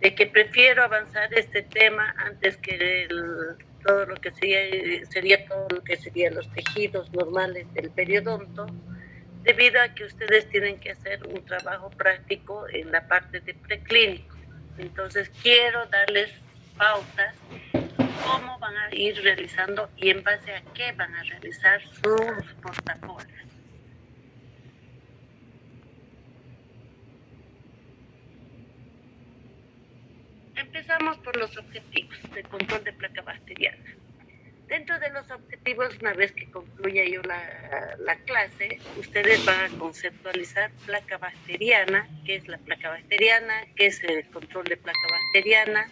de que prefiero avanzar este tema antes que todo lo que sería todo lo que serían los tejidos normales del periodonto, debido a que ustedes tienen que hacer un trabajo práctico en la parte de preclínico. Entonces quiero darles pautas cómo van a ir realizando y en base a qué van a realizar sus portafolios. Empezamos por los objetivos de control de placa bacteriana. Dentro de los objetivos, una vez que concluya yo la clase, ustedes van a conceptualizar placa bacteriana, qué es la placa bacteriana, qué es el control de placa bacteriana,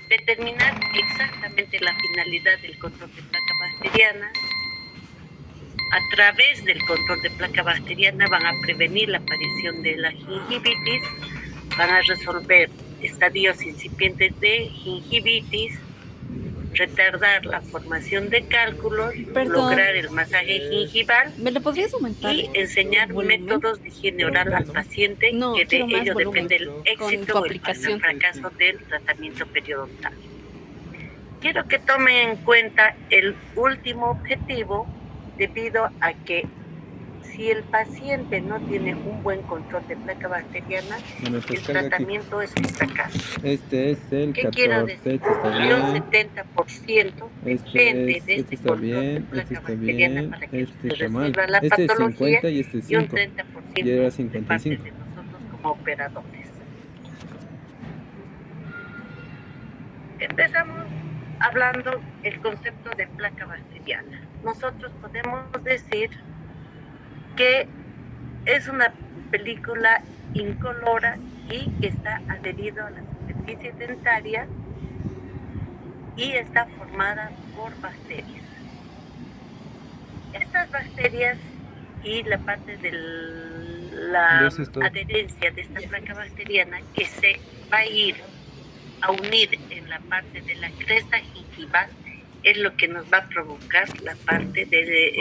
determinar exactamente la finalidad del control de placa bacteriana. A través del control de placa bacteriana van a prevenir la aparición de la gingivitis, van a resolver estadios incipientes de gingivitis, retardar la formación de cálculos, lograr el masaje gingival. ¿Me lo podrías aumentar? Y enseñar métodos de higiene oral al paciente, que de ello depende el éxito o el fracaso del tratamiento periodontal. Quiero que tomen en cuenta el último objetivo, debido a que si el paciente no tiene un buen control de placa bacteriana, el tratamiento es un fracaso. Este es el ¿Qué 14, quiero decir? Que un 70% depende de este control de bien, placa bacteriana para que se está mal. resuelva la Este es patología, 50 y este es y un 5. 30% Y era de 55. parte de nosotros como operadores. Empezamos hablando el concepto de placa bacteriana. Nosotros podemos decir que es una película incolora y que está adherido a la superficie dentaria y está formada por bacterias. Estas bacterias y la parte de la adherencia de esta placa bacteriana, que se va a ir a unir en la parte de la cresta gingival, es lo que nos va a provocar la parte de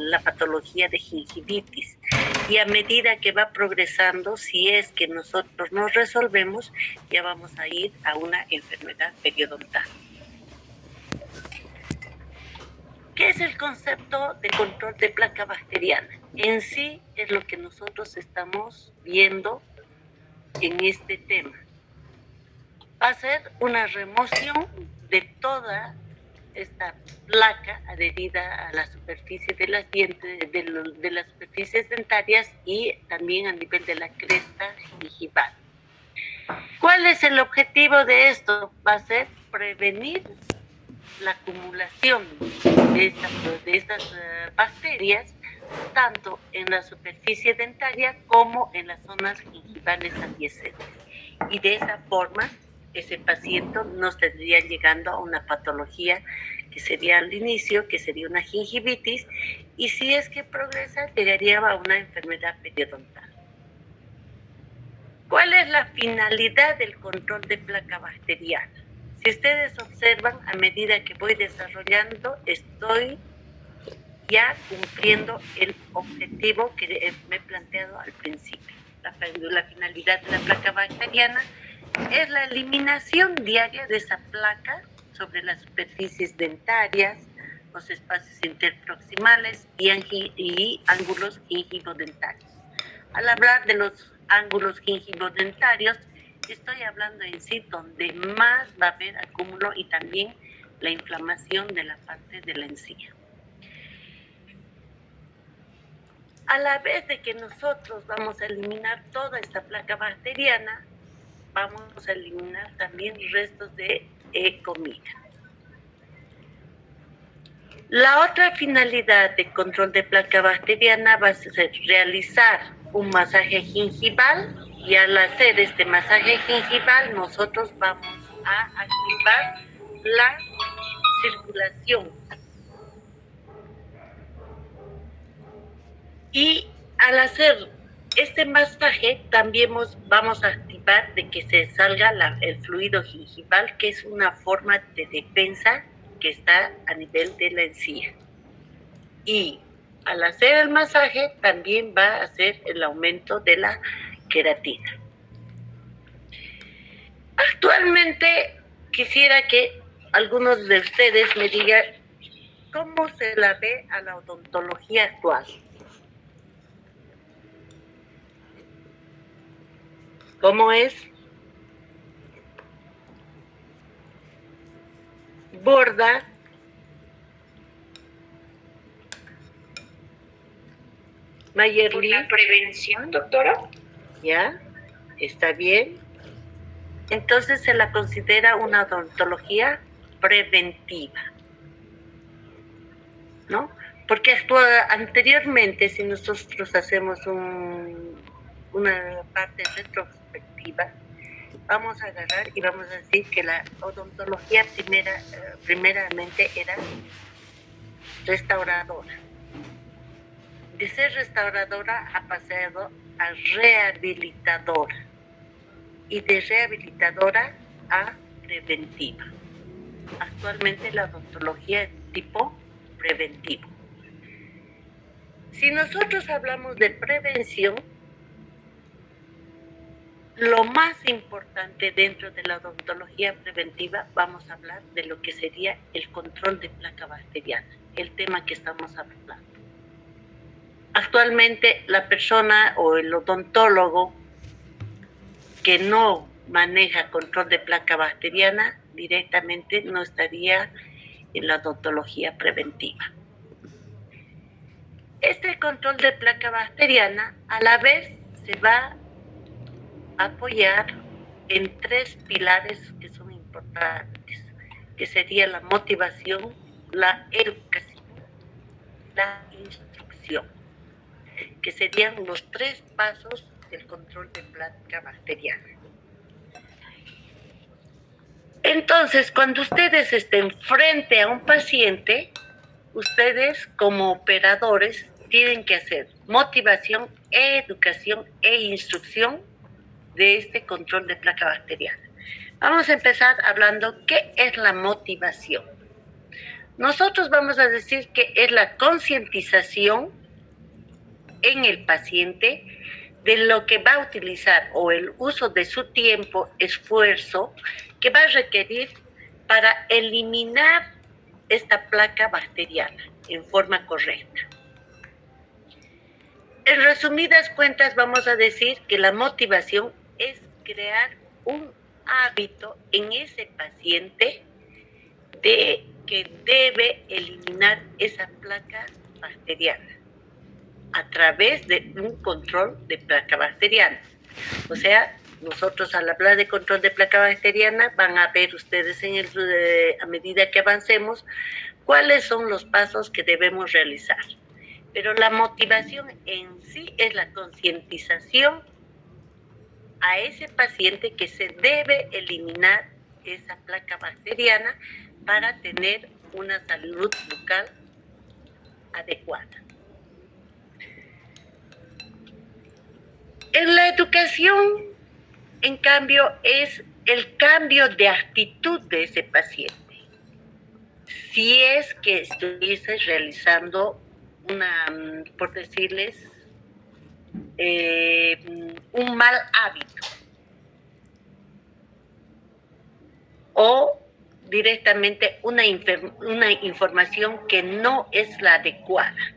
la patología de gingivitis. Y a medida que va progresando, si es que nosotros nos resolvemos, ya vamos a ir a una enfermedad periodontal. ¿Qué es el concepto de control de placa bacteriana? En sí es lo que nosotros estamos viendo en este tema. Va a ser una remoción de toda esta placa adherida a la superficie de las dientes, de las superficies dentarias y también a nivel de la cresta gingival. ¿Cuál es el objetivo de esto? Va a ser prevenir la acumulación de estas bacterias, tanto en la superficie dentaria como en las zonas gingivales adyacentes. Y de esa forma, ese paciente no estaría llegando a una patología que sería al inicio, que sería una gingivitis, y si es que progresa, llegaría a una enfermedad periodontal. ¿Cuál es la finalidad del control de placa bacteriana? Si ustedes observan, a medida que voy desarrollando, estoy ya cumpliendo el objetivo que me he planteado al principio. La finalidad de la placa bacteriana es la eliminación diaria de esa placa sobre las superficies dentarias, los espacios interproximales y ángulos gingivodentarios. Al hablar de los ángulos gingivodentarios, estoy hablando en sí donde más va a haber acúmulo y también la inflamación de la parte de la encía. A la vez de que nosotros vamos a eliminar toda esta placa bacteriana, vamos a eliminar también restos de comida. La otra finalidad de control de placa bacteriana va a ser realizar un masaje gingival, y al hacer este masaje gingival nosotros vamos a activar la circulación. Y al hacer este masaje también vamos a activar de que se salga el fluido gingival, que es una forma de defensa que está a nivel de la encía. Y al hacer el masaje también va a hacer el aumento de la queratina. Actualmente Primeramente, quisiera que algunos de ustedes me digan cómo se la ve a la odontología actual. ¿Cómo es? Borda. Mayerly. ¿La prevención, doctora? ¿Ya? ¿Está bien? Entonces se la considera una odontología preventiva, ¿no? Porque anteriormente, si nosotros hacemos una parte retrospectiva, vamos a agarrar y vamos a decir que la odontología primeramente era restauradora. De ser restauradora ha pasado a rehabilitadora y de rehabilitadora a preventiva. Actualmente la odontología es tipo preventivo. Si nosotros hablamos de prevención, lo más importante dentro de la odontología preventiva, vamos a hablar de lo que sería el control de placa bacteriana, el tema que estamos hablando. Actualmente la persona o el odontólogo que no maneja control de placa bacteriana directamente no estaría en la odontología preventiva. Este control de placa bacteriana a la vez se va a apoyar en 3 pilares que son importantes, que sería la motivación, la educación, la instrucción, que serían los 3 pasos del control de placa bacteriana. Entonces, cuando ustedes estén frente a un paciente, ustedes como operadores tienen que hacer motivación, educación e instrucción de este control de placa bacteriana. Vamos a empezar hablando qué es la motivación. Nosotros vamos a decir que es la concientización en el paciente de lo que va a utilizar o el uso de su tiempo, esfuerzo que va a requerir para eliminar esta placa bacteriana en forma correcta. En resumidas cuentas, vamos a decir que la motivación es crear un hábito en ese paciente de que debe eliminar esa placa bacteriana a través de un control de placa bacteriana. O sea, nosotros al hablar de control de placa bacteriana van a ver ustedes a medida que avancemos cuáles son los pasos que debemos realizar. Pero la motivación en sí es la concientización a ese paciente que se debe eliminar esa placa bacteriana para tener una salud bucal adecuada. En la educación, en cambio, es el cambio de actitud de ese paciente. Si es que estuviese realizando por decirles, un mal hábito o directamente una información que no es la adecuada.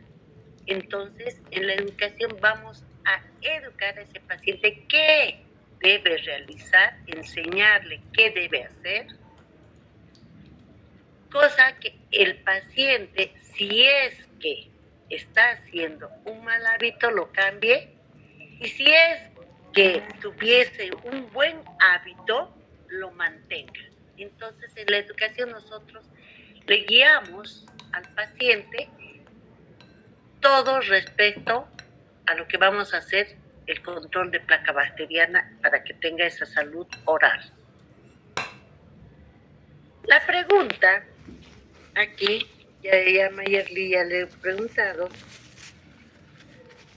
Entonces, en la educación vamos a educar a ese paciente qué debe realizar, enseñarle qué debe hacer, cosa que el paciente, si es que está haciendo un mal hábito, lo cambie, y si es que tuviese un buen hábito, lo mantenga. Entonces, en la educación nosotros le guiamos al paciente todo respecto a lo que vamos a hacer, el control de placa bacteriana para que tenga esa salud oral. La pregunta aquí, ya Mayerly ya le he preguntado,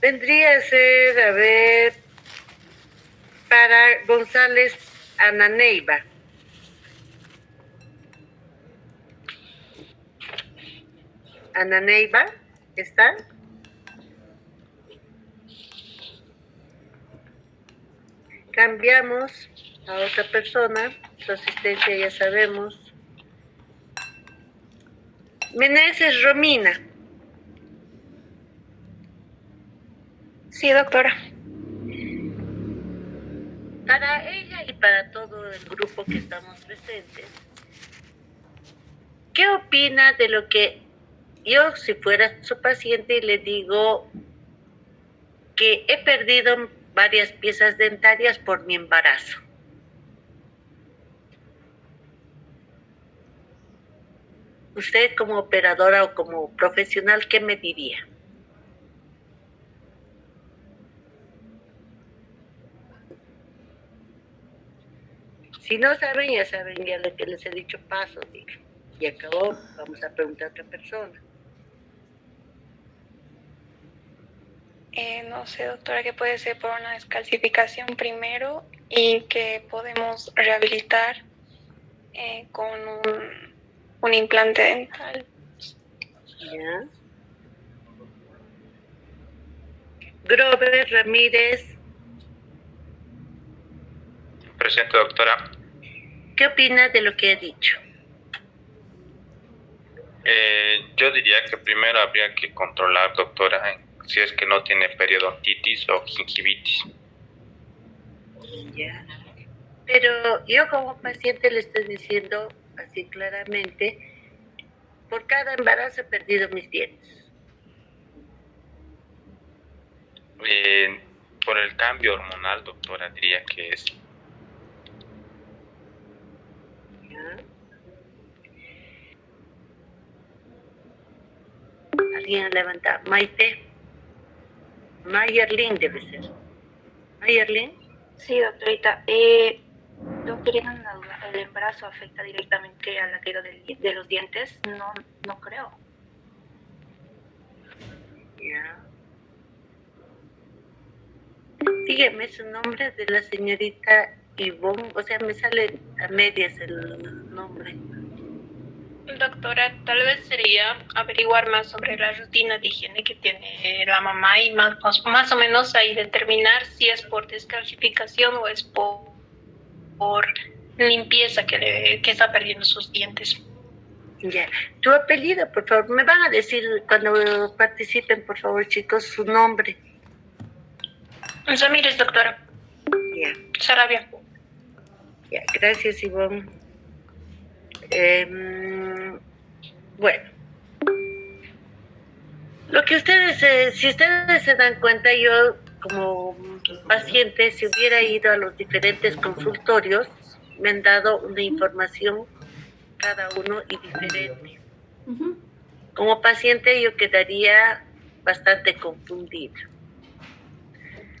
vendría a ser, a ver, para González Ananeiva. Ananeiva, ¿está? Cambiamos a otra persona. Su asistencia ya sabemos. Meneses Romina. Sí, doctora. Para ella y para todo el grupo que estamos presentes, ¿qué opina de lo que yo, si fuera su paciente, le digo que he perdido varias piezas dentarias por mi embarazo? Usted como operadora o como profesional, ¿qué me diría? Si no saben, ya saben ya lo que les he dicho, paso, diga. Y acabó, vamos a preguntar a otra persona. No sé, doctora, que puede ser por una descalcificación primero y que podemos rehabilitar con un implante dental. ¿Ya? Grover Ramírez. Presente, doctora. ¿Qué opina de lo que he dicho? Yo diría que primero habría que controlar, doctora, si es que no tiene periodontitis o gingivitis. Ya. Pero yo como paciente le estoy diciendo así claramente, por cada embarazo he perdido mis dientes. Por el cambio hormonal, doctora, diría que es. ¿Ya? Alguien levanta. Maite. Mayerlin debe ser. Mayerlin. Sí, doctorita. Doctorita, una duda. ¿El embarazo afecta directamente a la caída de los dientes? No creo. Ya. Dígame su nombre de la señorita Ivonne. O sea, me sale a medias el nombre. Doctora, tal vez sería averiguar más sobre la rutina de higiene que tiene la mamá y más o menos ahí determinar si es por descalcificación o es por limpieza que está perdiendo sus dientes. Ya. Tu apellido, por favor. Me van a decir cuando participen, por favor, chicos, su nombre. Ramírez, doctora. Ya. Sarabia. Ya, gracias, Ivonne. Bueno, lo que ustedes, si ustedes se dan cuenta, yo como paciente, si hubiera ido a los diferentes consultorios, me han dado una información cada uno y diferente. Como paciente yo quedaría bastante confundida.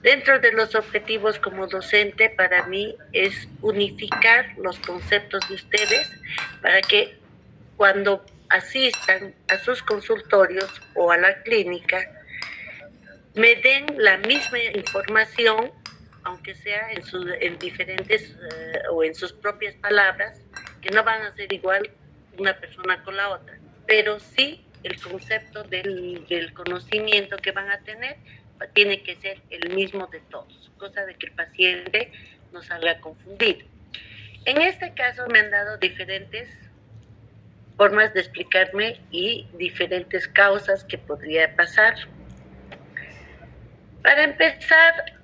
Dentro de los objetivos como docente, para mí es unificar los conceptos de ustedes para que cuando asistan a sus consultorios o a la clínica, me den la misma información, aunque sea en diferentes o en sus propias palabras, que no van a ser igual una persona con la otra, pero sí el concepto del conocimiento que van a tener tiene que ser el mismo de todos, cosa de que el paciente no salga confundido. En este caso me han dado diferentes formas de explicarme y diferentes causas que podría pasar. Para empezar,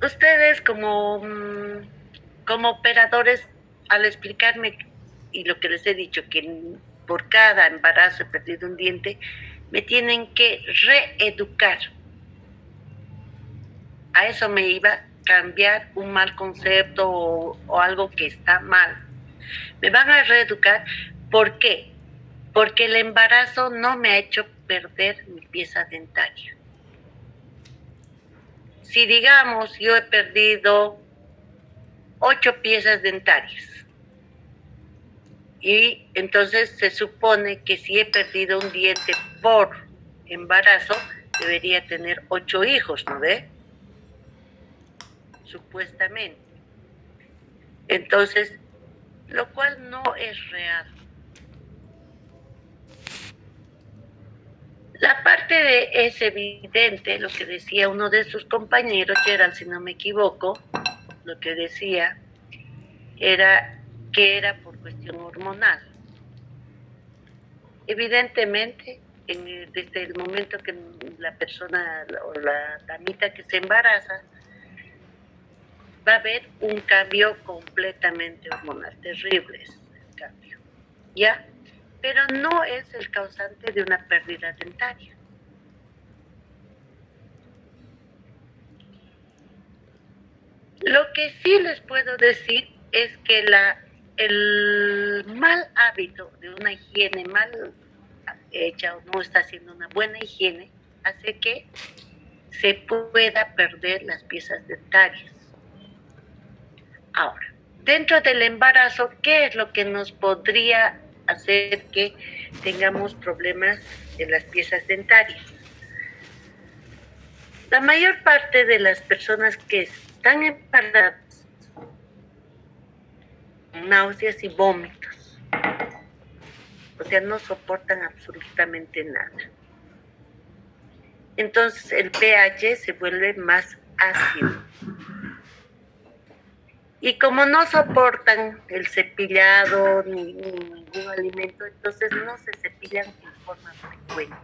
ustedes como operadores, al explicarme y lo que les he dicho, que por cada embarazo he perdido un diente, me tienen que reeducar. A eso me iba a cambiar un mal concepto o algo que está mal. Me van a reeducar. ¿Por qué? Porque el embarazo no me ha hecho perder mi pieza dentaria. Si digamos yo he perdido 8 piezas dentarias y entonces se supone que si he perdido un diente por embarazo debería tener 8 hijos, ¿no ve? Supuestamente. Entonces, lo cual no es real. La parte de es evidente, lo que decía uno de sus compañeros, Gerald, si no me equivoco, lo que decía, era que era por cuestión hormonal. Evidentemente, desde el momento que la persona o la damita que se embaraza, va a haber un cambio completamente hormonal, terrible es el cambio, ¿ya? Pero no es el causante de una pérdida dentaria. Lo que sí les puedo decir es que el mal hábito de una higiene mal hecha o no está haciendo una buena higiene hace que se pueda perder las piezas dentarias. Ahora, dentro del embarazo, ¿qué es lo que nos podría hacer que tengamos problemas en las piezas dentarias? La mayor parte de las personas que están embarazadas, náuseas y vómitos, o sea, no soportan absolutamente nada. Entonces el pH se vuelve más ácido. Y como no soportan el cepillado ni ningún alimento, entonces no se cepillan en forma frecuente.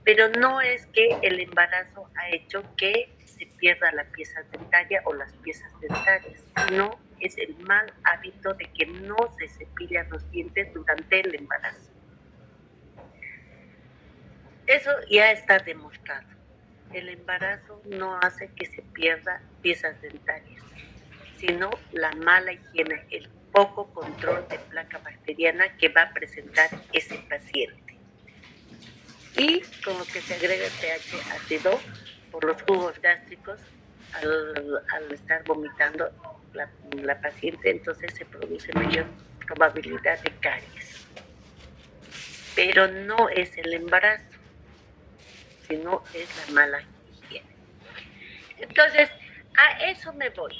Pero no es que el embarazo ha hecho que se pierda la pieza dentaria o las piezas dentarias, sino es el mal hábito de que no se cepillan los dientes durante el embarazo. Eso ya está demostrado. El embarazo no hace que se pierda piezas dentarias, sino la mala higiene, el poco control de placa bacteriana que va a presentar ese paciente. Y como que se agrega el pH ácido por los jugos gástricos al estar vomitando la paciente, entonces se produce mayor probabilidad de caries. Pero no es el embarazo, sino es la mala higiene. Entonces, a eso me voy.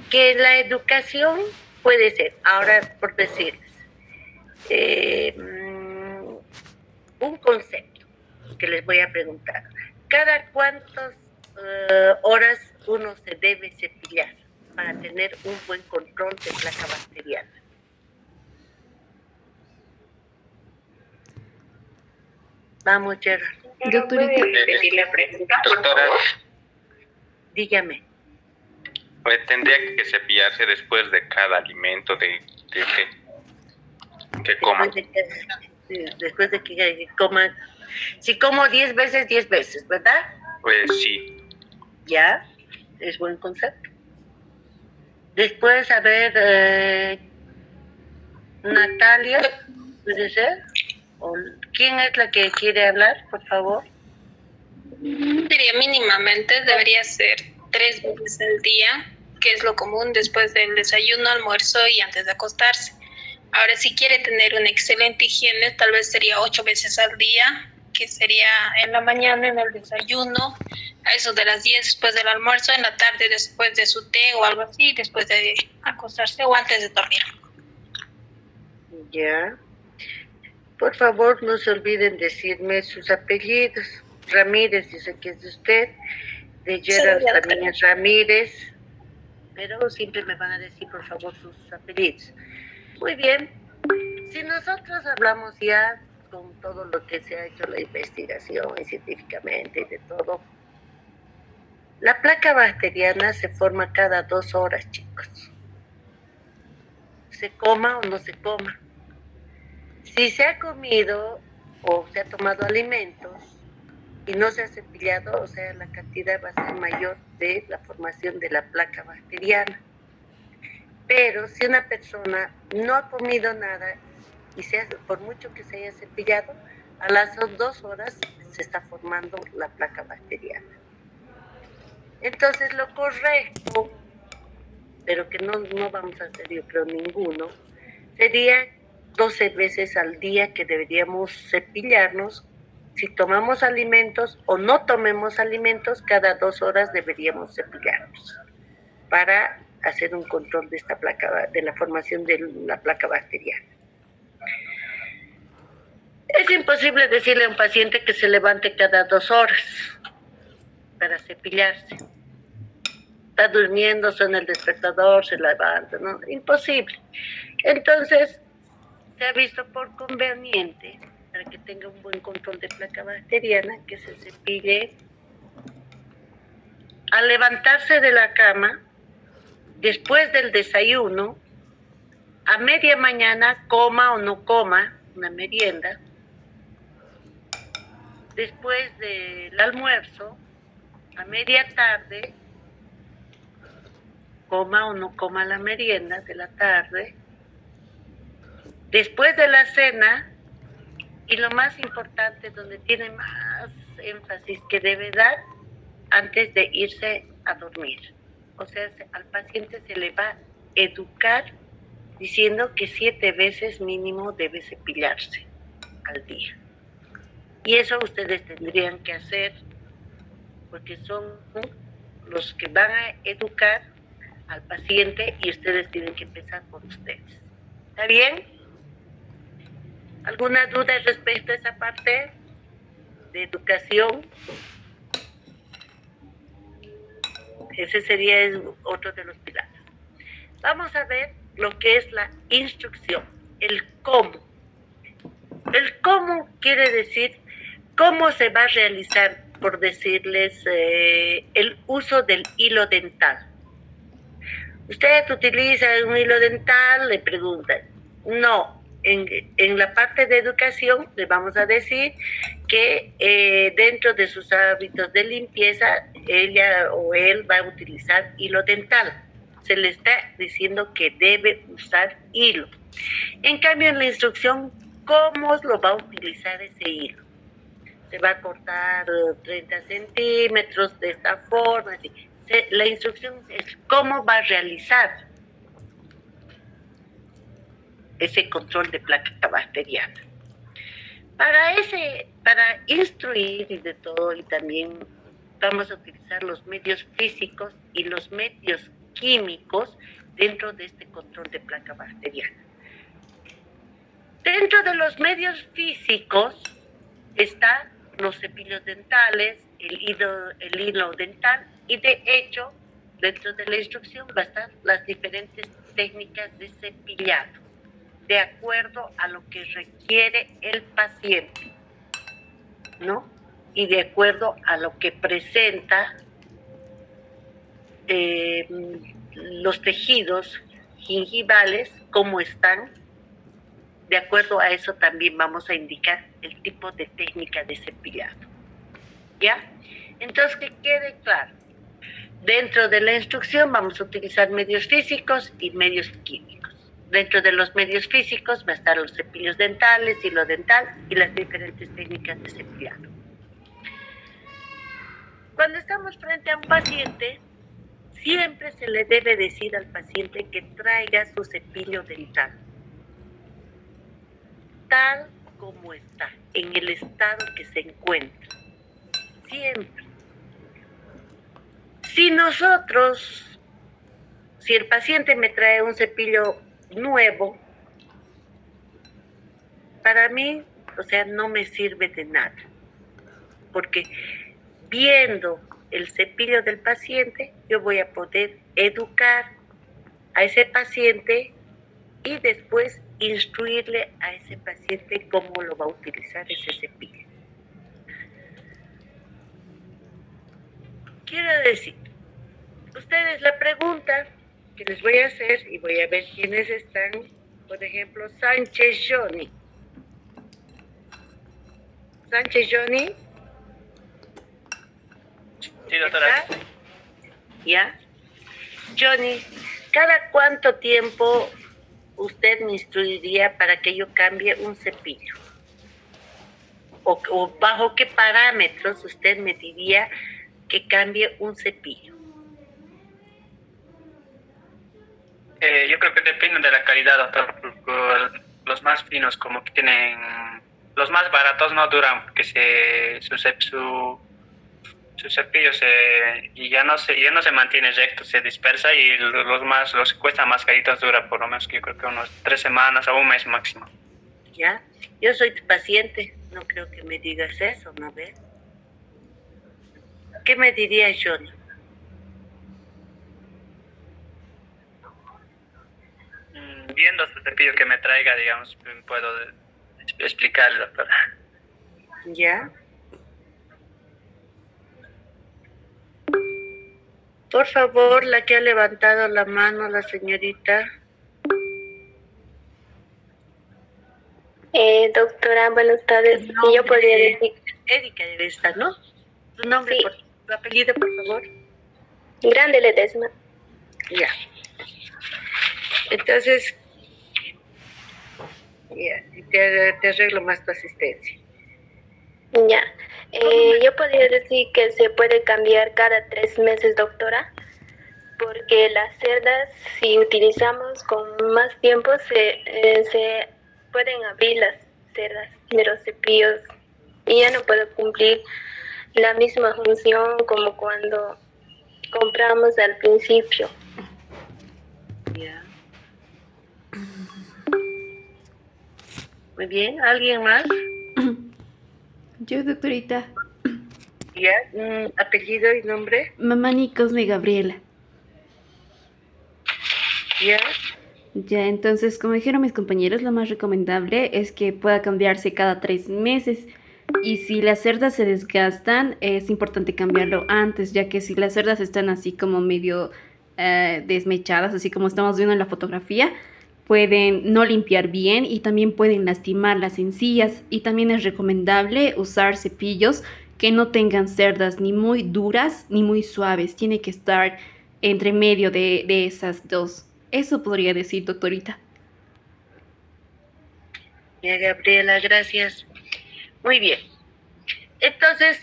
Que la educación puede ser, ahora por decirles, un concepto que les voy a preguntar. ¿Cada cuántas horas uno se debe cepillar para tener un buen control de placa bacteriana? Vamos, Gerard. Doctorita. Repetir la pregunta, por Doctora, favor. Dígame. tendría que cepillarse después de cada alimento que coma. Después de que coma. Si como 10 veces, 10 veces, ¿verdad? Pues sí. Ya, es buen concepto. Después, a ver, Natalia, ¿puede ser? ¿O quién es la que quiere hablar, por favor? Sería mínimamente, debería ser 3 veces al día, que es lo común después del desayuno, almuerzo y antes de acostarse. Ahora, si quiere tener una excelente higiene, tal vez sería 8 veces al día, que sería en la mañana en el desayuno, a eso de las 10 después del almuerzo, en la tarde después de su té o algo así, después de acostarse o antes de dormir. Ya. Por favor, no se olviden decirme sus apellidos. Ramírez dice que es de usted, de Gerard también es Ramírez, pero siempre me van a decir, por favor, sus apellidos. Muy bien. Si nosotros hablamos ya con todo lo que se ha hecho la investigación y científicamente y de todo, la placa bacteriana se forma cada 2 horas, chicos. Se coma o no se coma. Si se ha comido o se ha tomado alimentos y no se ha cepillado, o sea, la cantidad va a ser mayor de la formación de la placa bacteriana. Pero si una persona no ha comido nada y por mucho que se haya cepillado, a las 2 horas se está formando la placa bacteriana. Entonces lo correcto, pero que no vamos a hacer yo creo ninguno, sería 12 veces al día que deberíamos cepillarnos. Si tomamos alimentos o no tomemos alimentos, cada 2 horas deberíamos cepillarnos para hacer un control de esta placa, de la formación de la placa bacteriana. Es imposible decirle a un paciente que se levante cada 2 horas para cepillarse. está durmiendo, suena el despertador, se levanta, ¿no? Imposible. Entonces, se ha visto por conveniente, para que tenga un buen control de placa bacteriana, que se cepille al levantarse de la cama, después del desayuno, a media mañana, coma o no coma una merienda, después del almuerzo, a media tarde, coma o no coma la merienda de la tarde, después de la cena, y lo más importante, donde tiene más énfasis que debe dar, antes de irse a dormir. O sea, al paciente se le va a educar diciendo que 7 veces mínimo debe cepillarse al día. Y eso ustedes tendrían que hacer, porque son los que van a educar al paciente y ustedes tienen que empezar por ustedes. ¿Está bien? ¿Alguna duda respecto a esa parte de educación? Ese sería otro de los pilares. Vamos a ver lo que es la instrucción, el cómo. El cómo quiere decir cómo se va a realizar, por decirles, el uso del hilo dental. ¿Usted utiliza un hilo dental? Le preguntan. No. En la parte de educación le vamos a decir que dentro de sus hábitos de limpieza ella o él va a utilizar hilo dental. Se le está diciendo que debe usar hilo. En cambio, en la instrucción, ¿cómo lo va a utilizar ese hilo? Se va a cortar 30 centímetros de esta forma. Así. La instrucción es cómo va a realizar ese control de placa bacteriana. Para instruir y de todo, y también vamos a utilizar los medios físicos y los medios químicos dentro de este control de placa bacteriana. Dentro de los medios físicos están los cepillos dentales, el hilo dental, y de hecho, dentro de la instrucción va a estar las diferentes técnicas de cepillado, de acuerdo a lo que requiere el paciente, ¿no? Y de acuerdo a lo que presenta los tejidos gingivales, cómo están. De acuerdo a eso también vamos a indicar el tipo de técnica de cepillado. ¿Ya? Entonces, que quede claro. Dentro de la instrucción vamos a utilizar medios físicos y medios químicos. Dentro de los medios físicos va a estar los cepillos dentales, hilo dental y las diferentes técnicas de cepillado. Cuando estamos frente a un paciente, siempre se le debe decir al paciente que traiga su cepillo dental, tal como está, en el estado que se encuentra. Siempre. Si el paciente me trae un cepillo nuevo, para mí, o sea, no me sirve de nada, porque viendo el cepillo del paciente, yo voy a poder educar a ese paciente y después instruirle a ese paciente cómo lo va a utilizar ese cepillo. Quiero decir, ustedes la pregunta que les voy a hacer, y voy a ver quiénes están, por ejemplo, Sánchez Johnny. Sánchez Johnny. Sí, doctora. ¿Está? ¿Ya? Johnny, ¿cada cuánto tiempo usted me instruiría para que yo cambie un cepillo? ¿O bajo qué parámetros usted me diría que cambie un cepillo? Yo creo que depende de la calidad, doctor. Porque los más finos, como que tienen, los más baratos no duran, porque su cepillo ya no se mantiene recto, se dispersa, y los que cuestan más caritos dura por lo menos, yo creo que unos 3 semanas o un mes máximo. Ya, yo soy tu paciente, no creo que me digas eso, ¿no ves? ¿Qué me diría Johnny? viendo su cepillo que me traiga, digamos, puedo explicarle, doctora. ¿Ya? Por favor, la que ha levantado la mano, la señorita. Doctora, buenas tardes. El Y yo podría nombre, decir, Erika debe estar, ¿no? Tu nombre, Sí. tu apellido, por favor. Grande Ledesma. Ya. Entonces, ya, te arreglo más tu asistencia. Ya. Yo podría decir que se puede cambiar cada 3 meses, doctora, porque las cerdas, si utilizamos con más tiempo, se pueden abrir las cerdas de los cepillos y ya no puedo cumplir la misma función como cuando compramos al principio. Ya. Muy bien, ¿alguien más? Yo, doctorita. Ya, apellido y nombre. Mamani Cosme Gabriela. Ya, Ya, entonces, como dijeron mis compañeros, lo más recomendable es que pueda cambiarse cada 3 meses. Y si las cerdas se desgastan, es importante cambiarlo antes, ya que si las cerdas están así como medio desmechadas, así como estamos viendo en la fotografía, pueden no limpiar bien y también pueden lastimar las encías. Y también es recomendable usar cepillos que no tengan cerdas ni muy duras ni muy suaves. Tiene que estar entre medio de esas dos. Eso podría decir, doctorita. ya, Gabriela, gracias. Muy bien. Entonces,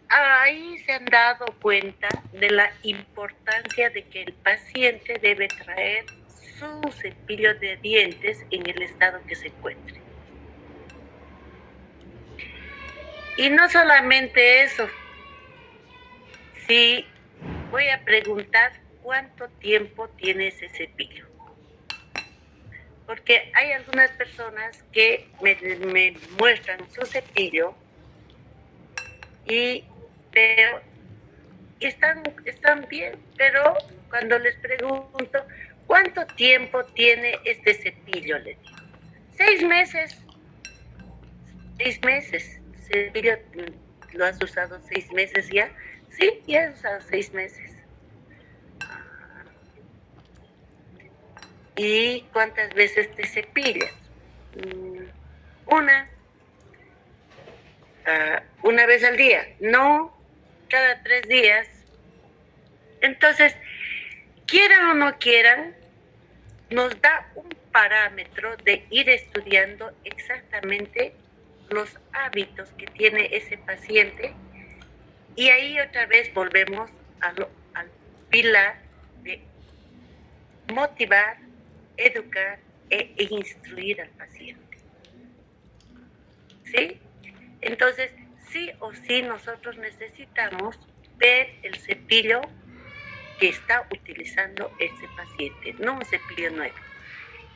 ahí se han dado cuenta de la importancia de que el paciente debe traer su cepillo de dientes en el estado que se encuentre. Y no solamente eso, sí, voy a preguntar cuánto tiempo tiene ese cepillo. Porque hay algunas personas que me muestran su cepillo y veo, están bien, pero cuando les pregunto, ¿cuánto tiempo tiene este cepillo? Les digo, 6 meses. 6 meses. ¿Cepillo lo has usado 6 meses ya? Sí, ya he usado 6 meses. ¿Y cuántas veces te cepillas? Una vez al día. No, cada 3 días. Entonces, quieran o no quieran, nos da un parámetro de ir estudiando exactamente los hábitos que tiene ese paciente, y ahí otra vez volvemos al pilar de motivar, educar e instruir al paciente. ¿Sí? Entonces, sí o sí nosotros necesitamos ver el cepillo que está utilizando ese paciente, no un cepillo nuevo.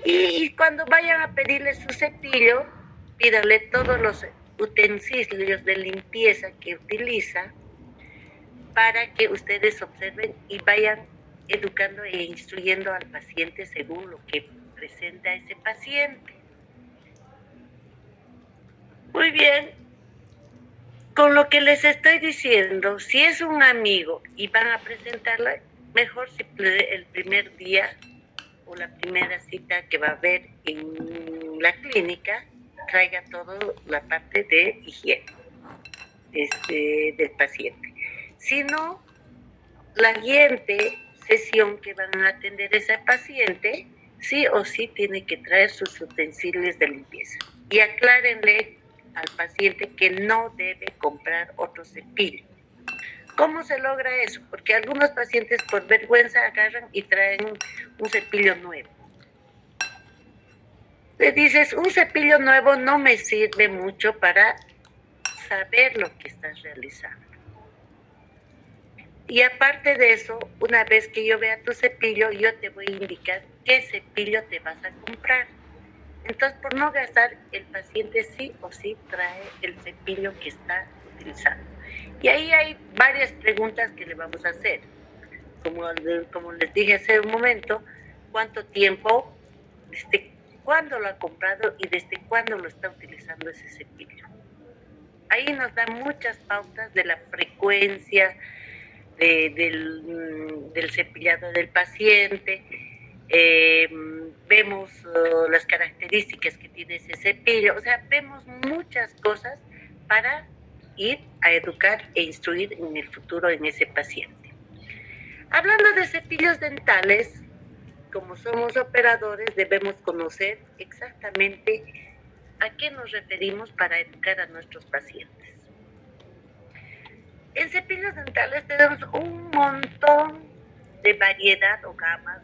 Y cuando vayan a pedirle su cepillo, pídale todos los utensilios de limpieza que utiliza para que ustedes observen y vayan educando e instruyendo al paciente según lo que presenta ese paciente. Muy bien. Con lo que les estoy diciendo, si es un amigo y van a presentarla, mejor si el primer día o la primera cita que va a haber en la clínica, traiga toda la parte de higiene del paciente. Si no, la siguiente sesión que van a atender a ese paciente, sí o sí tiene que traer sus utensilios de limpieza. Y aclárenle al paciente que no debe comprar otro cepillo. ¿Cómo se logra eso? Porque algunos pacientes por vergüenza agarran y traen un cepillo nuevo. Le dices, un cepillo nuevo no me sirve mucho para saber lo que estás realizando. Y aparte de eso, una vez que yo vea tu cepillo, yo te voy a indicar qué cepillo te vas a comprar. Entonces, por no gastar, el paciente sí o sí trae el cepillo que está utilizando. Y ahí hay varias preguntas que le vamos a hacer. Como les dije hace un momento, ¿cuánto tiempo desde cuándo lo ha comprado y desde cuándo lo está utilizando ese cepillo. Ahí nos da muchas pautas de la frecuencia del cepillado del paciente. Vemos las características que tiene ese cepillo, o sea, vemos muchas cosas para ir a educar e instruir en el futuro en ese paciente. Hablando de cepillos dentales, como somos operadores, debemos conocer exactamente a qué nos referimos para educar a nuestros pacientes. En cepillos dentales tenemos un montón de variedad o gamas,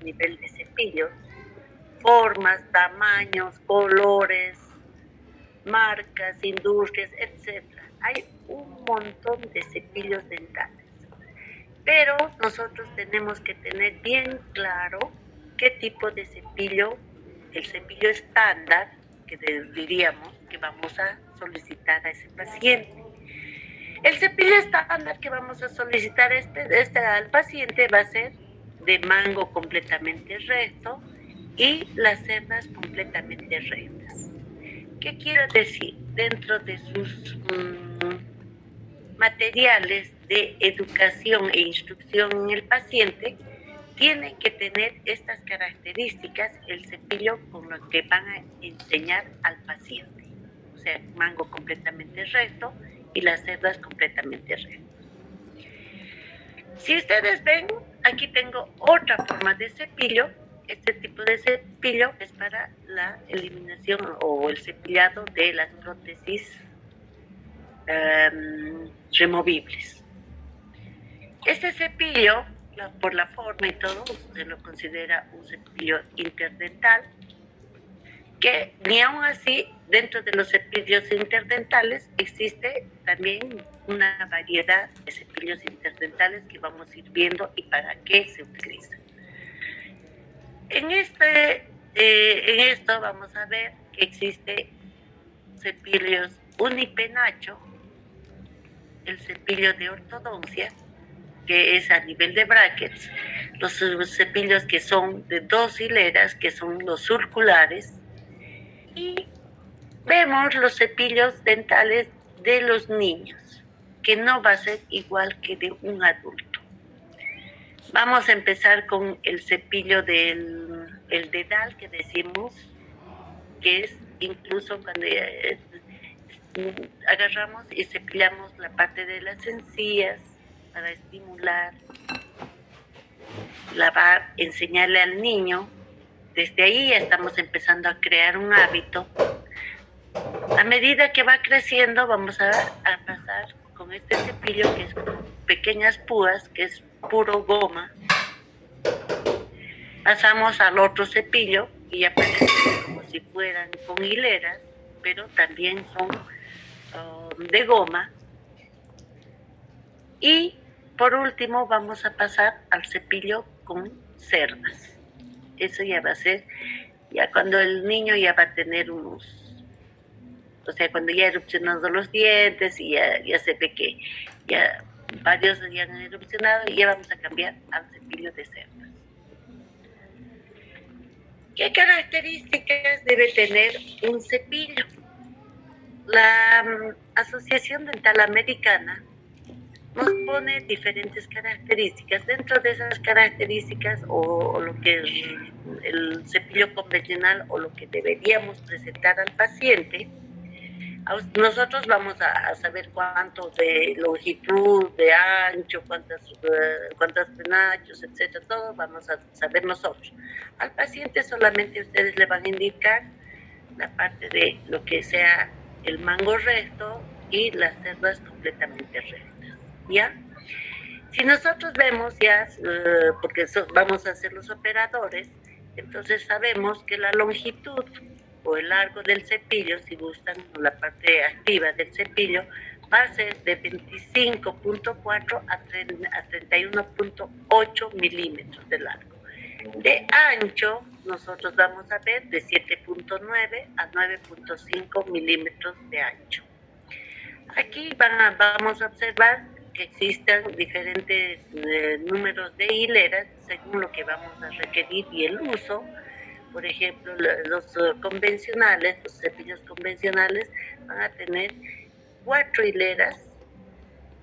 nivel de cepillos, formas, tamaños, colores, marcas, industrias, etc. Hay un montón de cepillos dentales. Pero nosotros tenemos que tener bien claro qué tipo de cepillo, el cepillo estándar, que diríamos que vamos a solicitar a ese paciente. El cepillo estándar que vamos a solicitar al paciente va a ser de mango completamente recto y las cerdas completamente rectas. ¿Qué quiero decir? Dentro de sus materiales de educación e instrucción en el paciente, tiene que tener estas características el cepillo con lo que van a enseñar al paciente. O sea, mango completamente recto y las cerdas completamente rectas. Si ustedes ven, aquí tengo otra forma de cepillo. Este tipo de cepillo es para la eliminación o el cepillado de las prótesis removibles. Este cepillo, por la forma y todo, se lo considera un cepillo interdental, que ni aún así, dentro de los cepillos interdentales, existe también una variedad de cepillos interdentales que vamos a ir viendo y para qué se utilizan. En esto vamos a ver que existe cepillos unipenacho, el cepillo de ortodoncia, que es a nivel de brackets, los cepillos que son de 2 hileras, que son los circulares, y vemos los cepillos dentales de los niños, que no va a ser igual que de un adulto. Vamos a empezar con el cepillo el dedal, que decimos, que es incluso cuando agarramos y cepillamos la parte de las encías para estimular, lavar, enseñarle al niño. Desde ahí ya estamos empezando a crear un hábito. A medida que va creciendo, vamos a pasar con este cepillo, que es como pequeñas púas, que es puro goma. Pasamos al otro cepillo y ya parecen como si fueran con hileras, pero también son de goma. Y por último vamos a pasar al cepillo con cerdas. Eso ya va a ser, ya cuando el niño ya va a tener cuando ya ha erupcionado los dientes y ya se ve que ya varios ya han erupcionado, y ya vamos a cambiar al cepillo de cerdas. ¿Qué características debe tener un cepillo? La Asociación Dental Americana nos pone diferentes características. Dentro de esas características, o lo que es el cepillo convencional, o lo que deberíamos presentar al paciente, nosotros vamos a saber cuánto de longitud, de ancho, cuántos penachos, etcétera, todo vamos a saber nosotros. Al paciente solamente ustedes le van a indicar la parte de lo que sea el mango recto y las cerdas completamente rectas, ¿ya? Si nosotros vemos ya, porque vamos a ser los operadores, entonces sabemos que la longitud o el largo del cepillo, si gustan la parte activa del cepillo, va a ser de 25.4 a 31.8 milímetros de largo. De ancho, nosotros vamos a ver de 7.9 a 9.5 milímetros de ancho. Aquí vamos a observar que existen diferentes números de hileras según lo que vamos a requerir y el uso. Por ejemplo, los convencionales, los cepillos convencionales van a tener 4 hileras,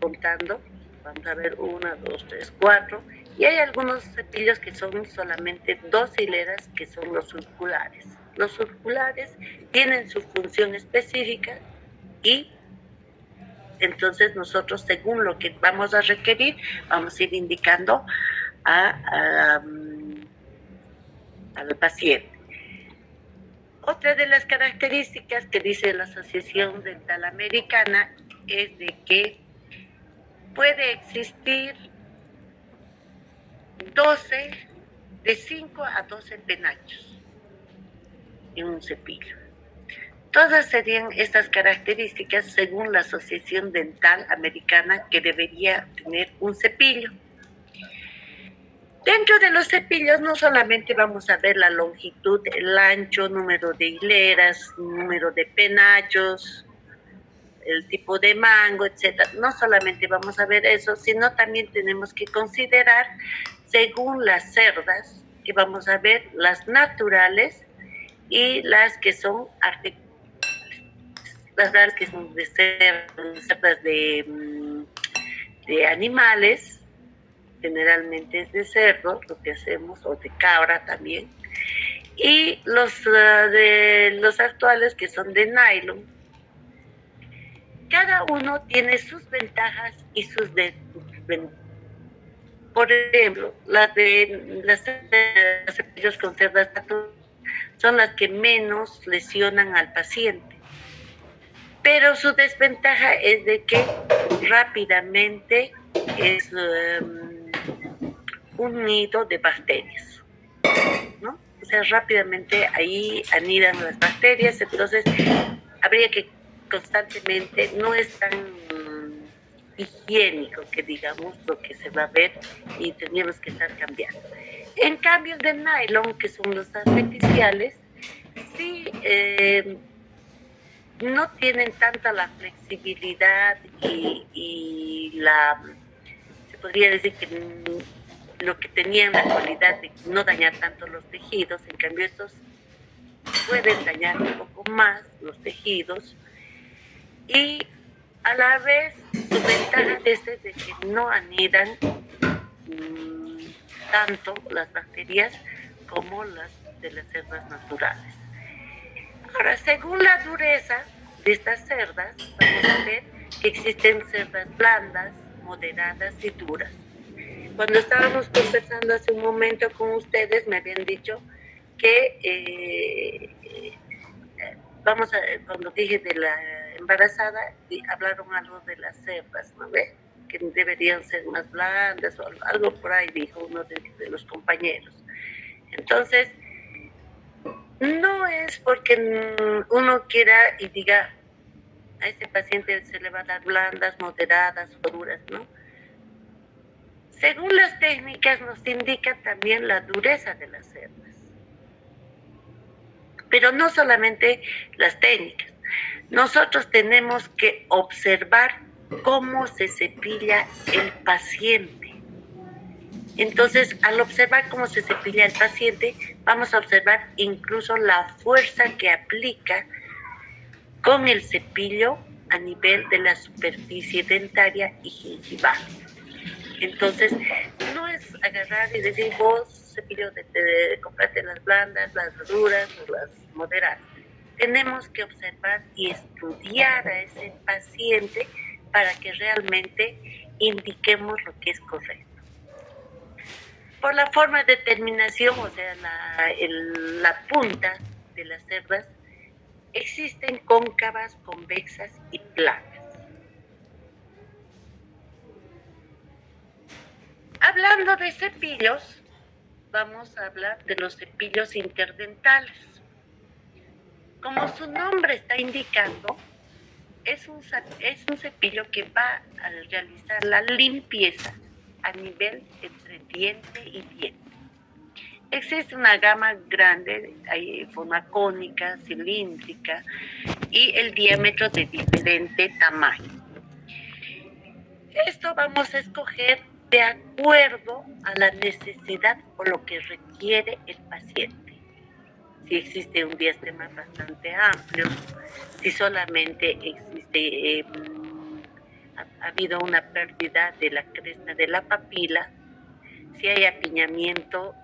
contando, vamos a ver 1, 2, 3, 4, y hay algunos cepillos que son solamente 2 hileras, que son los circulares. Los circulares tienen su función específica y entonces nosotros, según lo que vamos a requerir, vamos a ir indicando al paciente. Otra de las características que dice la Asociación Dental Americana es de que puede existir de 5 a 12 penachos en un cepillo. Todas serían estas características según la Asociación Dental Americana que debería tener un cepillo. Dentro de los cepillos no solamente vamos a ver la longitud, el ancho, número de hileras, número de penachos, el tipo de mango, etc. No solamente vamos a ver eso, sino también tenemos que considerar, según las cerdas, que vamos a ver las naturales y las que son artificiales. Las que son de cerdas de animales, generalmente es de cerdo, lo que hacemos, o de cabra también, y de los actuales que son de nylon. Cada uno tiene sus ventajas y sus desventajas. Por ejemplo, las cepillos con cerdas naturales son las que menos lesionan al paciente, pero su desventaja es de que rápidamente es un nido de bacterias, ¿no? O sea, rápidamente ahí anidan las bacterias, entonces habría que constantemente, no es tan higiénico que digamos lo que se va a ver y tendríamos que estar cambiando. En cambio, de nylon, que son los artificiales, sí no tienen tanta la flexibilidad y se podría decir que lo que tenían la cualidad de no dañar tanto los tejidos. En cambio, estos pueden dañar un poco más los tejidos y a la vez su ventaja es de que no anidan tanto las bacterias como las de las cerdas naturales. Ahora, según la dureza de estas cerdas, vamos a ver que existen cerdas blandas, moderadas y duras. Cuando estábamos conversando hace un momento con ustedes, me habían dicho que cuando dije de la embarazada, hablaron algo de las cerdas, ¿no ve? Que deberían ser más blandas o algo por ahí, dijo uno de los compañeros. Entonces, no es porque uno quiera y diga a este paciente se le va a dar blandas, moderadas o duras, ¿no? Según las técnicas nos indican también la dureza de las cerdas. Pero no solamente las técnicas. Nosotros tenemos que observar cómo se cepilla el paciente. Entonces, al observar cómo se cepilla el paciente, vamos a observar incluso la fuerza que aplica con el cepillo a nivel de la superficie dentaria y gingival. Entonces, no es agarrar y decir, vos cepillo, comprate las blandas, las duras o las moderadas. Tenemos que observar y estudiar a ese paciente para que realmente indiquemos lo que es correcto. Por la forma de terminación, o sea, la punta de las cerdas, existen cóncavas, convexas y planas. Hablando de cepillos, vamos a hablar de los cepillos interdentales. Como su nombre está indicando, es un cepillo que va a realizar la limpieza a nivel entre diente y diente. Existe una gama grande, hay forma cónica, cilíndrica y el diámetro de diferente tamaño. Esto vamos a escoger de acuerdo a la necesidad o lo que requiere el paciente. si existe un diastema bastante amplio, si solamente existe, ha habido una pérdida de la cresta de la papila, si hay apiñamiento.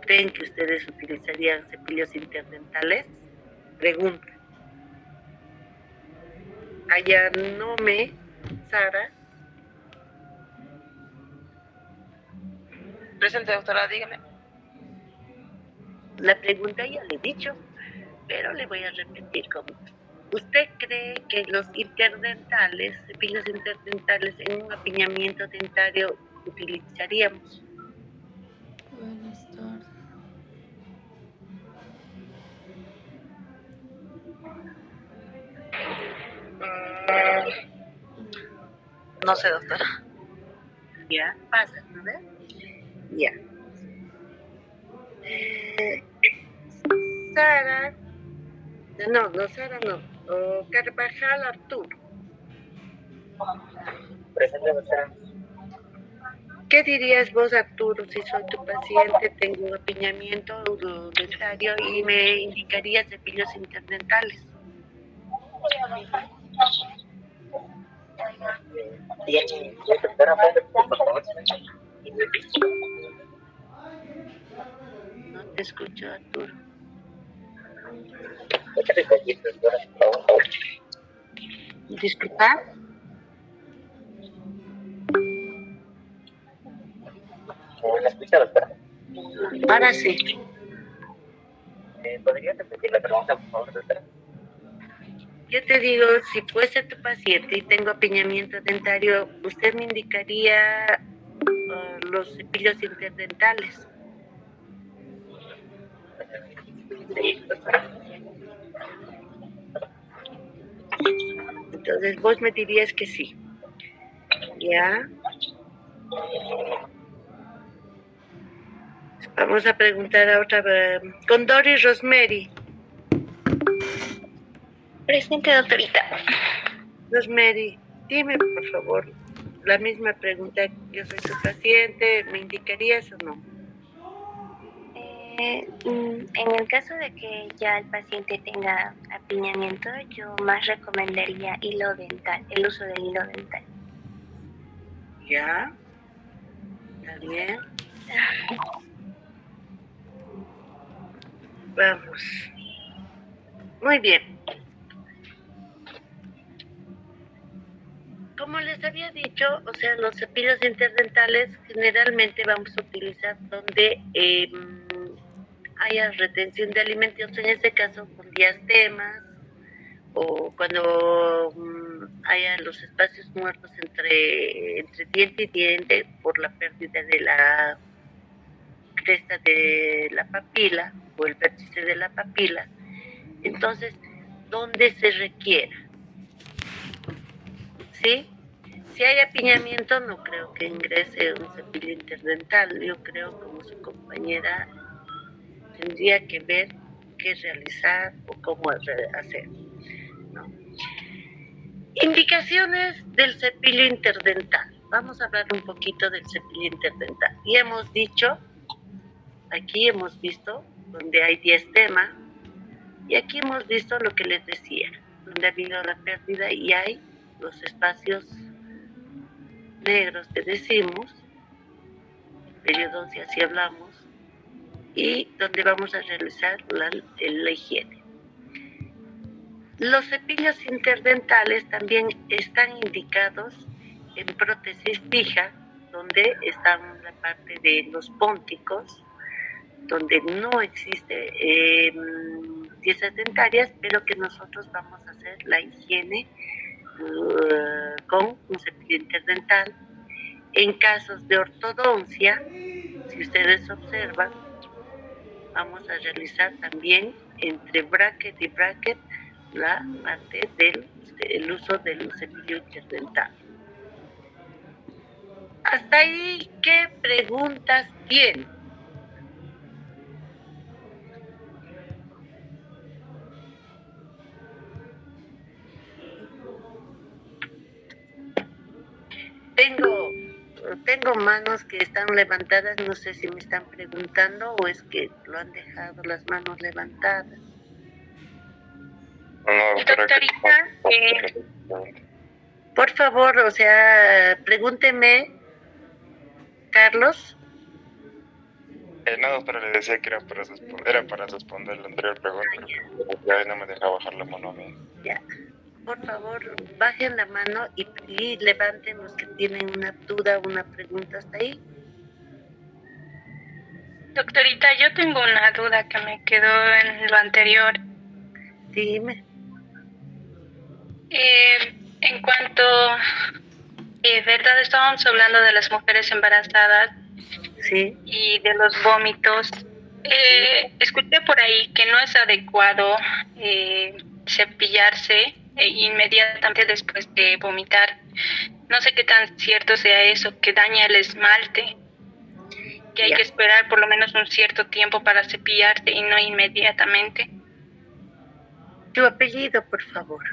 ¿Creen que ustedes utilizarían cepillos interdentales? Pregunta. Ayanome, Sara. Presente, doctora, dígame. La pregunta ya le he dicho, pero le voy a repetir como. ¿Usted cree que los interdentales, cepillos interdentales en un apiñamiento dentario utilizaríamos? Buenas tardes. No sé, doctora. Ya, pasa, ¿no ves? Ya. Sara, no, Sara no. Carvajal Arturo. Presente, doctora. ¿Qué dirías vos, Arturo, si soy tu paciente, tengo un apiñamiento dentario y me indicarías cepillos interdentales? No te escucho, Arturo. Disculpa. ¿Me escucha, doctora? Ahora sí. ¿Podría repetir la pregunta, por favor, doctora? Yo te digo, si fuese tu paciente y tengo apiñamiento dentario, ¿usted me indicaría los cepillos interdentales? Entonces vos me dirías que sí. ¿Ya? Vamos a preguntar a otra vez. Con Doris Rosemary. Presente, doctorita. Rosemary, dime por favor la misma pregunta. Yo soy tu paciente, ¿me indicarías o no? En el caso de que ya el paciente tenga apiñamiento, yo más recomendaría hilo dental, el uso del hilo dental. ¿Ya? ¿Está bien? Vamos. Muy bien. Como les había dicho, o sea, los cepillos interdentales generalmente vamos a utilizar donde haya retención de alimentos, en este caso con diastemas, o cuando haya los espacios muertos entre diente y diente por la pérdida de la cresta de la papila o el vértice de la papila. Entonces, donde se requiera, ¿sí? Si hay apiñamiento, no creo que ingrese un cepillo interdental. Yo creo, como su compañera, tendría que ver qué realizar o cómo hacer, ¿no? Indicaciones del cepillo interdental. Vamos a hablar un poquito del cepillo interdental. Y hemos dicho, aquí hemos visto donde hay diastema, y aquí hemos visto lo que les decía, donde ha habido la pérdida y hay los espacios negros que decimos, periodoncia si hablamos, y donde vamos a realizar la higiene. Los cepillos interdentales también están indicados en prótesis fija, donde están la parte de los pónticos, donde no existe piezas dentarias, pero que nosotros vamos a hacer la higiene con un cepillo interdental. En casos de ortodoncia, si ustedes observan, vamos a realizar también entre bracket y bracket la parte del uso del cepillo interdental. Hasta ahí, ¿qué preguntas tienen? tengo manos que están levantadas, no sé si me están preguntando o es que lo han dejado las manos levantadas. No, Doctorita, Por favor, o sea, pregúnteme, Carlos. no, doctora, le decía que era para responder la anterior pregunta. Ya no me deja bajar la mano a mí. Ya. Por favor, bajen la mano y levanten los que tienen una duda, una pregunta hasta ahí. doctorita, yo tengo una duda que me quedó en lo anterior. Dime. En cuanto, ¿verdad? Estábamos hablando de las mujeres embarazadas Sí. y de los vómitos. Escuché por ahí que no es adecuado cepillarse inmediatamente después de vomitar. No sé qué tan cierto sea eso, que daña el esmalte, que hay Ya. que esperar por lo menos un cierto tiempo para cepillarse y no inmediatamente. Tu apellido, por favor.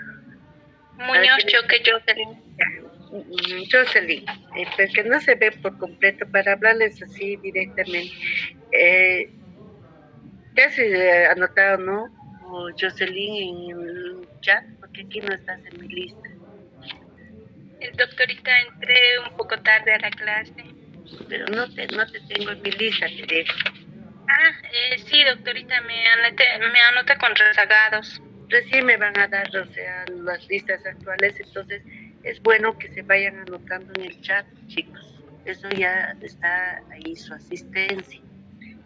Muñoz Choque Jocelyn. Jocelyn, porque no se ve por completo para hablarles así directamente. ¿Te has anotado, no? O Jocelyn en el chat, porque aquí no estás en mi lista. Doctorita, entré un poco tarde a la clase. Pero no te tengo en mi lista, te dejo. Sí, doctorita, me anoté con rezagados. Recién me van a dar, o sea, las listas actuales, entonces es bueno que se vayan anotando en el chat, chicos. Eso ya está ahí su asistencia.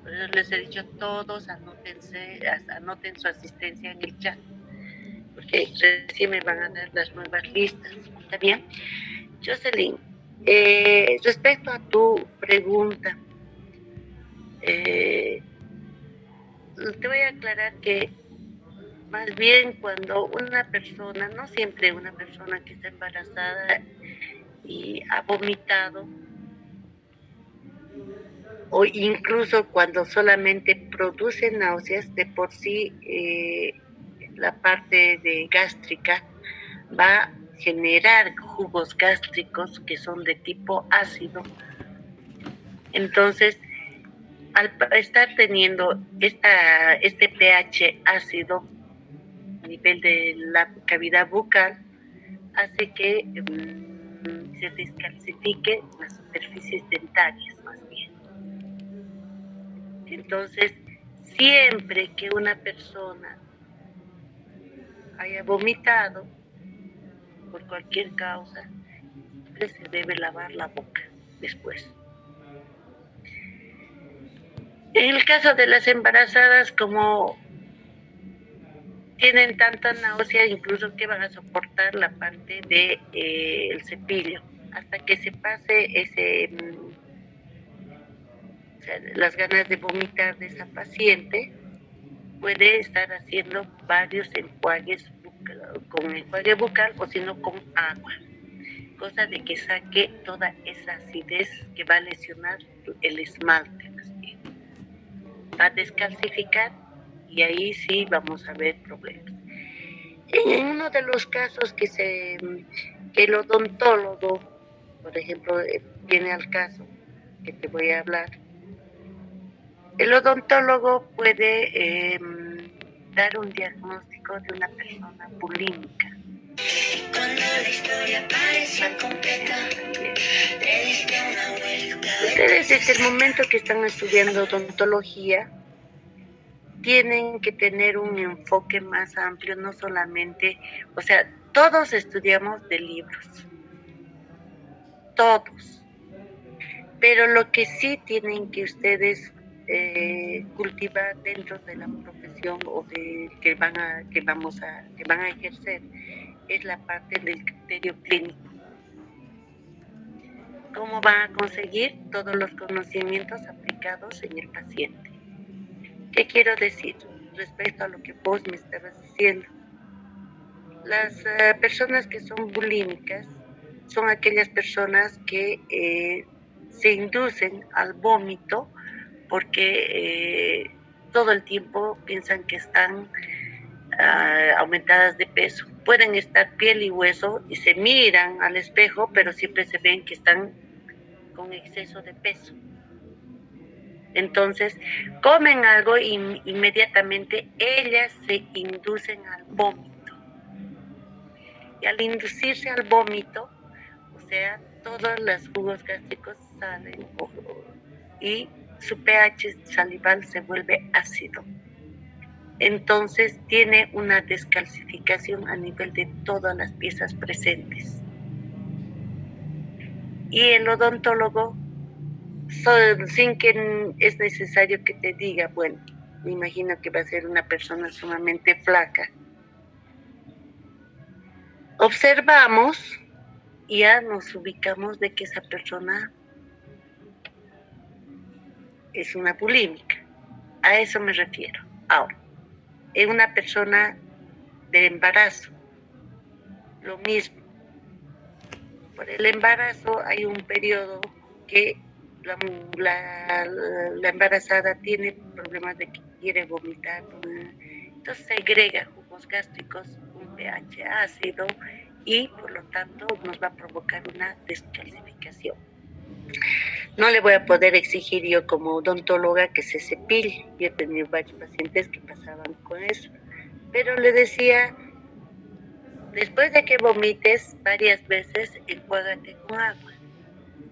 Por eso les he dicho todos, anoten su asistencia en el chat, porque recién me van a dar las nuevas listas. ¿Está bien? Jocelyn, respecto a tu pregunta, te voy a aclarar que más bien cuando una persona, no siempre una persona que está embarazada y ha vomitado, o incluso cuando solamente produce náuseas, de por sí la parte de gástrica va a generar jugos gástricos que son de tipo ácido. Entonces, al estar teniendo este pH ácido a nivel de la cavidad bucal, hace que se descalcifique las superficies dentarias, más bien. Entonces, siempre que una persona haya vomitado por cualquier causa, se debe lavar la boca después. En el caso de las embarazadas, como tienen tanta náusea, incluso que van a soportar la parte de el cepillo hasta que se pase o sea, las ganas de vomitar de esa paciente. Puede estar haciendo varios enjuagues con enjuague bucal o si no con agua, cosa de que saque toda esa acidez que va a lesionar el esmalte, más bien. Va a descalcificar y ahí sí vamos a ver problemas. En uno de los casos que el odontólogo, por ejemplo, viene al caso que te voy a hablar, el odontólogo puede dar un diagnóstico de una persona bulímica. Ustedes desde el momento que están estudiando odontología tienen que tener un enfoque más amplio, no solamente, o sea, todos estudiamos de libros, todos, pero lo que sí tienen que ustedes cultivar dentro de la profesión o de que van a ejercer es la parte del criterio clínico. ¿Cómo van a conseguir todos los conocimientos aplicados en el paciente? ¿Qué quiero decir respecto a lo que vos me estabas diciendo? Las personas que son bulímicas son aquellas personas que se inducen al vómito porque todo el tiempo piensan que están aumentadas de peso. Pueden estar piel y hueso y se miran al espejo, pero siempre se ven que están con exceso de peso. Entonces, comen algo y inmediatamente ellas se inducen al vómito. Y al inducirse al vómito, o sea, todos los jugos gástricos salen y su pH salival se vuelve ácido. Entonces tiene una descalcificación a nivel de todas las piezas presentes. Y el odontólogo, sin que es necesario que te diga, bueno, me imagino que va a ser una persona sumamente flaca. Observamos y ya nos ubicamos de que esa persona es una bulímica. A eso me refiero. Ahora, en una persona de embarazo, lo mismo. Por el embarazo hay un periodo que la embarazada tiene problemas de que quiere vomitar, entonces segrega jugos gástricos, un pH ácido y por lo tanto nos va a provocar una descalcificación. No le voy a poder exigir yo como odontóloga que se cepille. Yo he tenido varios pacientes que pasaban con eso, pero le decía, después de que vomites varias veces, enjuágate con agua.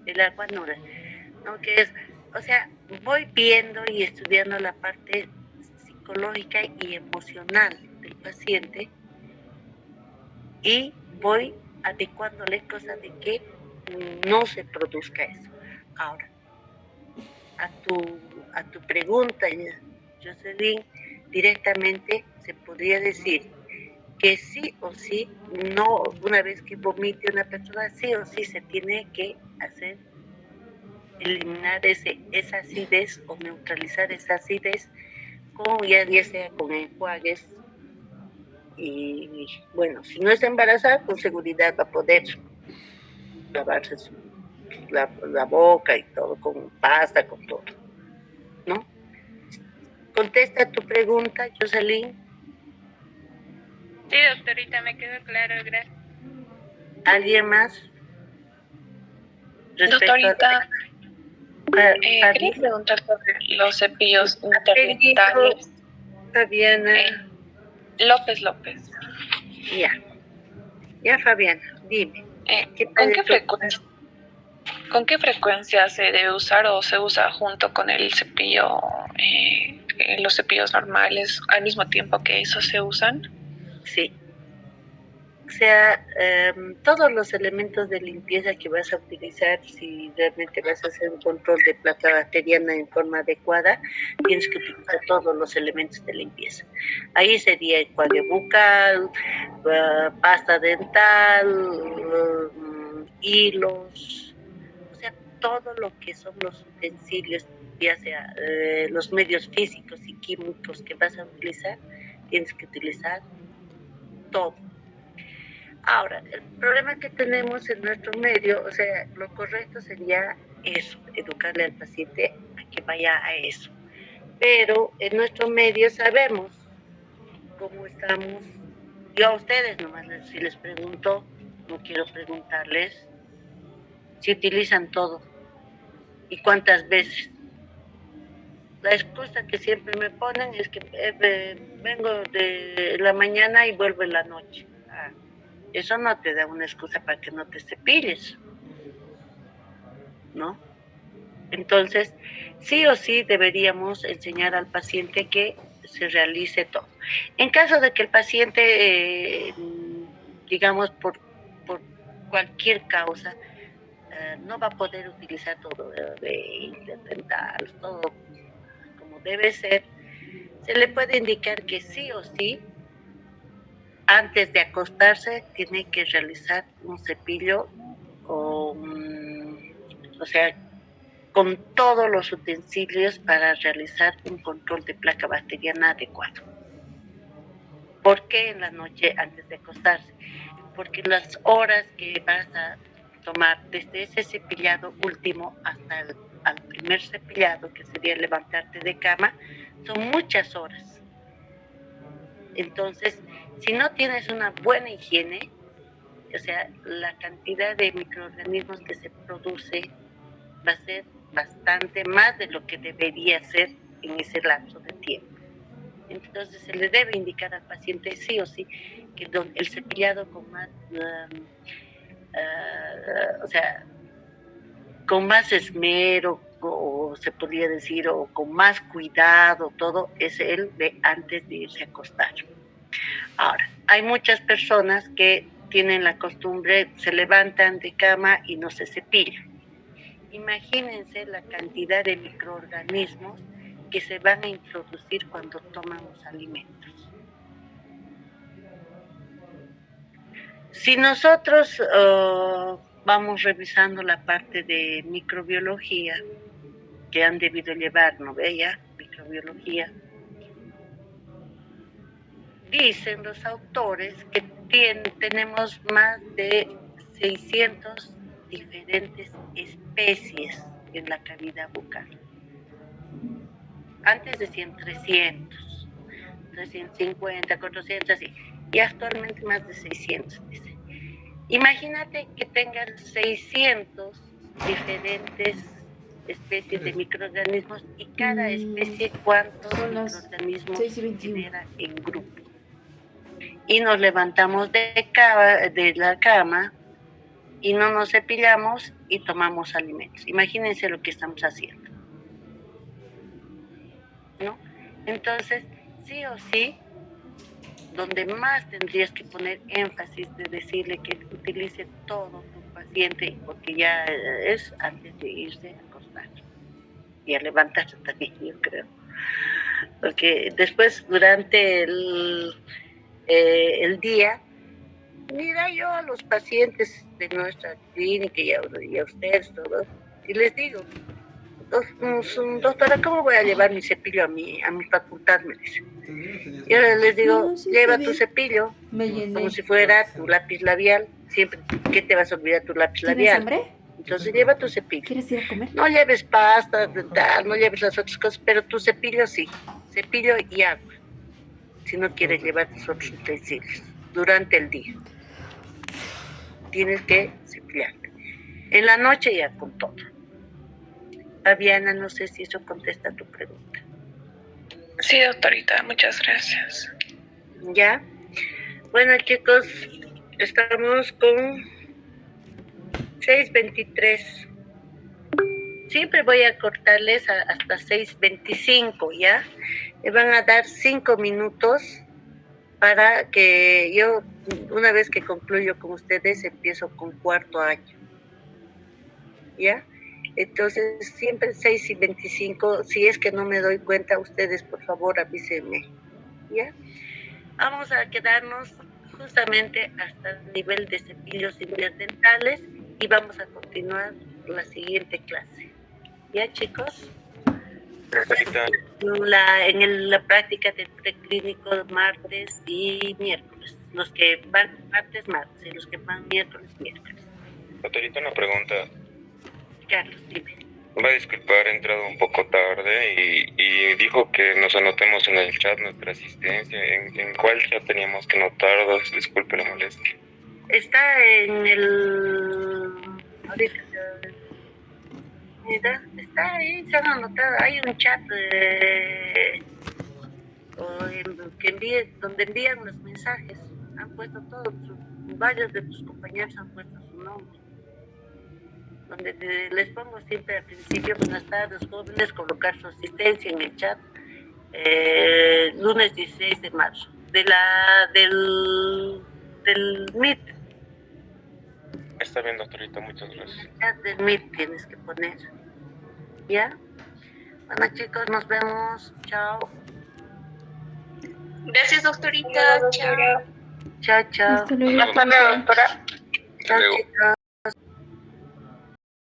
El agua no que es, o sea, voy viendo y estudiando la parte psicológica y emocional del paciente y voy adecuándole cosas de que no se produzca eso. Ahora, a tu pregunta, Jocelyn, directamente se podría decir que sí o sí, no, una vez que vomite una persona, sí o sí se tiene que hacer, eliminar esa acidez o neutralizar esa acidez, ya sea con enjuagues. Y bueno, si no está embarazada, con seguridad va a poder lavarse la boca y todo, con pasta, con todo, ¿no? Contesta tu pregunta, Jocelyn. Sí, doctorita, me quedó claro, gracias. ¿Alguien más? Doctorita, quería preguntar sobre los cepillos interdentales. Fabiana. López. Ya, Fabiana, dime. ¿Con qué frecuencia se debe usar o se usa junto con el cepillo, los cepillos normales, al mismo tiempo que esos se usan? Sí. O sea, todos los elementos de limpieza que vas a utilizar, si realmente vas a hacer un control de placa bacteriana en forma adecuada, tienes que utilizar todos los elementos de limpieza. Ahí sería enjuague bucal, pasta dental, hilos, o sea, todo lo que son los utensilios, ya sea los medios físicos y químicos que vas a utilizar, tienes que utilizar todo. Ahora, el problema que tenemos en nuestro medio, o sea, lo correcto sería eso, educarle al paciente a que vaya a eso. Pero en nuestro medio sabemos cómo estamos. Yo a ustedes nomás, si les pregunto, no quiero preguntarles si utilizan todo y cuántas veces. La excusa que siempre me ponen es que vengo de la mañana y vuelvo en la noche. Eso no te da una excusa para que no te cepilles, ¿no? Entonces, sí o sí deberíamos enseñar al paciente que se realice todo. En caso de que el paciente, digamos, por cualquier causa, no va a poder utilizar todo de dental, todo como debe ser, se le puede indicar que sí o sí, antes de acostarse, tiene que realizar un cepillo o sea, con todos los utensilios para realizar un control de placa bacteriana adecuado. ¿Por qué en la noche antes de acostarse? Porque las horas que vas a tomar desde ese cepillado último hasta al primer cepillado, que sería levantarte de cama, son muchas horas. Entonces, si no tienes una buena higiene, o sea, la cantidad de microorganismos que se produce va a ser bastante más de lo que debería ser en ese lapso de tiempo. Entonces se le debe indicar al paciente sí o sí que el cepillado con más, o sea, con más esmero, o se podría decir, o con más cuidado, todo es el de antes de irse a acostar. Ahora, hay muchas personas que tienen la costumbre, se levantan de cama y no se cepillan. Imagínense la cantidad de microorganismos que se van a introducir cuando toman los alimentos. Si nosotros vamos revisando la parte de microbiología que han debido llevar, ¿no ve ya? Microbiología. Dicen los autores que tenemos más de 600 diferentes especies en la cavidad bucal. Antes decían 300, 350, 400, así. Y actualmente más de 600, dice. Imagínate que tengan 600 diferentes especies de microorganismos y cada especie cuántos microorganismos genera en grupo. Y nos levantamos de la cama y no nos cepillamos y tomamos alimentos. Imagínense lo que estamos haciendo, ¿no? Entonces, sí o sí, donde más tendrías que poner énfasis de decirle que utilice todo tu paciente, porque ya es antes de irse a acostar y a levantarse también, yo creo. Porque después, durante el día, mira yo a los pacientes de nuestra clínica y a ustedes todos, y les digo, doctora, ¿cómo voy a llevar mi cepillo a mi facultad? Me dice. Yo les digo, lleva tu cepillo, como si fuera tu lápiz labial. Siempre, ¿qué te vas a olvidar tu lápiz labial? ¿Tienes hambre? Entonces lleva tu cepillo. ¿Quieres ir a comer? No lleves pasta, dental, no lleves las otras cosas, pero tu cepillo sí. Cepillo y agua. Si no quieres llevar tus otros utensilios durante el día. Tienes que cepillarte. En la noche ya con todo. Fabiana, no sé si eso contesta tu pregunta. Sí, doctorita, muchas gracias. ¿Ya? Bueno, chicos, estamos con 6:23. Siempre voy a cortarles hasta 6:25, ¿ya? Me van a dar 5 minutos para que yo, una vez que concluyo con ustedes, empiezo con cuarto año. ¿Ya? Entonces, siempre 6:25, si es que no me doy cuenta, ustedes por favor avísenme, ¿ya? Vamos a quedarnos justamente hasta el nivel de cepillos interdentales y vamos a continuar la siguiente clase, ¿ya, chicos? La práctica del preclínico martes y miércoles, los que van martes, y los que van miércoles. Doctorita, una pregunta. Carlos, dime. Va a disculpar, he entrado un poco tarde y dijo que nos anotemos en el chat nuestra asistencia. ¿En cuál chat teníamos que anotarnos? Disculpe la molestia. Está en el... Ahorita está ahí, se han anotado. Hay un chat donde envían los mensajes. Han puesto todos, varios de tus compañeros han puesto su nombre. Donde les pongo siempre al principio, buenas tardes jóvenes, colocar su asistencia en el chat, lunes 16 de marzo, del Meet. Está bien, doctorita, muchas gracias. El chat del Meet tienes que poner, ¿ya? Bueno, chicos, nos vemos, chao. Gracias, doctorita. Chao. Chao. Hasta luego. Hasta luego, doctora. Chao, chicos.